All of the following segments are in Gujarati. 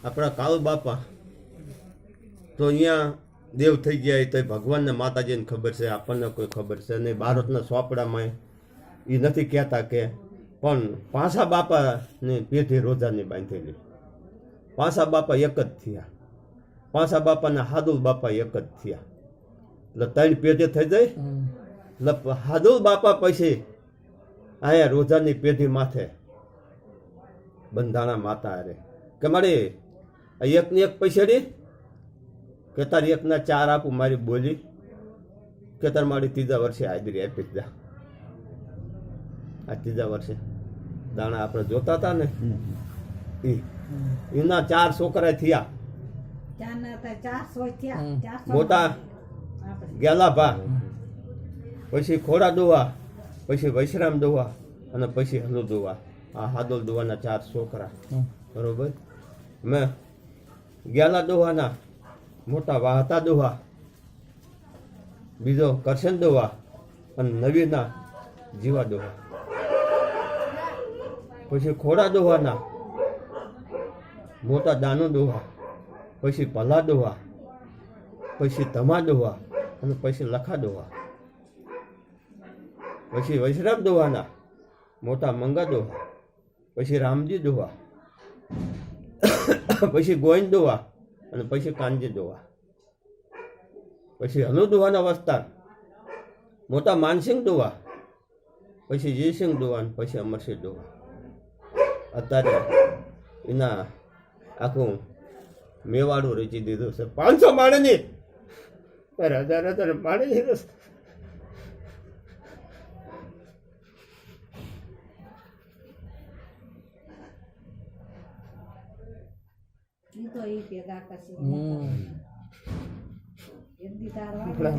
આપણા કાળુ બાપા તો અહીંયા દેવ થઈ ગયા તો ભગવાનને માતાજીને ખબર છે, આપણને કોઈ ખબર છે નહીં. ભારતના ચોપડામાં એ નથી કહેતા કે પણ પાસા બાપાની પેઢી રોજાની બાંધેલી. પાસા બાપા એક જ થયા, પાસા બાપાના હાદુલ બાપા એક જ થયા, એટલે 3 પેઢી થઈ જાય. એટલે હાદુલ બાપા પછી અહીંયા રોજાની પેઢી માથે બંધાણા માતા અરે કે મારી એકની એક પૈસેડી કે તારી એકના 4 આપું મારી બોલી કે તાર મારી 3જા વર્ષે હાજરી આપી જા. આ 3જા વર્ષે દાણા આપણે જોતા હતા ને એના 4 છોકરા થયા. મોટા ગેલાભા, પછી ખોડા દોવા, પછી વૈશ્રામ દોવા અને પછી હલુ દોવા. આ હાદોલ દોવાના 4 છોકરા. બરોબર. મેં ગેલા દોવાના મોટા વાહતા દોવા, બીજો કરશન દોવા અને નવીના જીવા દોવા. પછી ખોડા દોવાના મોટા દાનો દોવા, પછી ભલા દોવા, પછી ધમા દોવા અને પછી લખા દોવા. પછી વૈશ્રામ દોવાના મોટા મંગા દોવા, પછી રામજી દોવા, પછી ગોવિંદ દોવા અને પછી કાનજી દોવા. પછી હલુ દોવાના વસ્તાર મોટા માનસિંહ દોવા, પછી જયસિંહ દોવા અને પછી અમરસિંહ દોવા. અત્યારે એના આખું મેવાડું રચી દીધું છે. 500 માણસની 1000 માણસની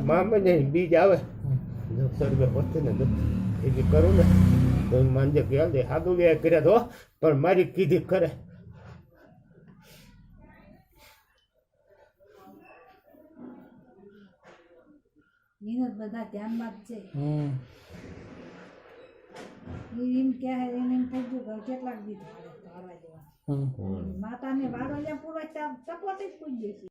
મામને બીજ આવે સર્વે પથે ને એ જે કરું ને તો માનજે કે હાલ દે હાદું લે કર્યા તો પણ મારી કીધી કરે. બધા ધ્યાનમાં જ છે. એમ કે એને થઈ ગયું કેટલાક દીધું માતાને વાળો પૂરો સપોર્ટ જ પૂછે છે.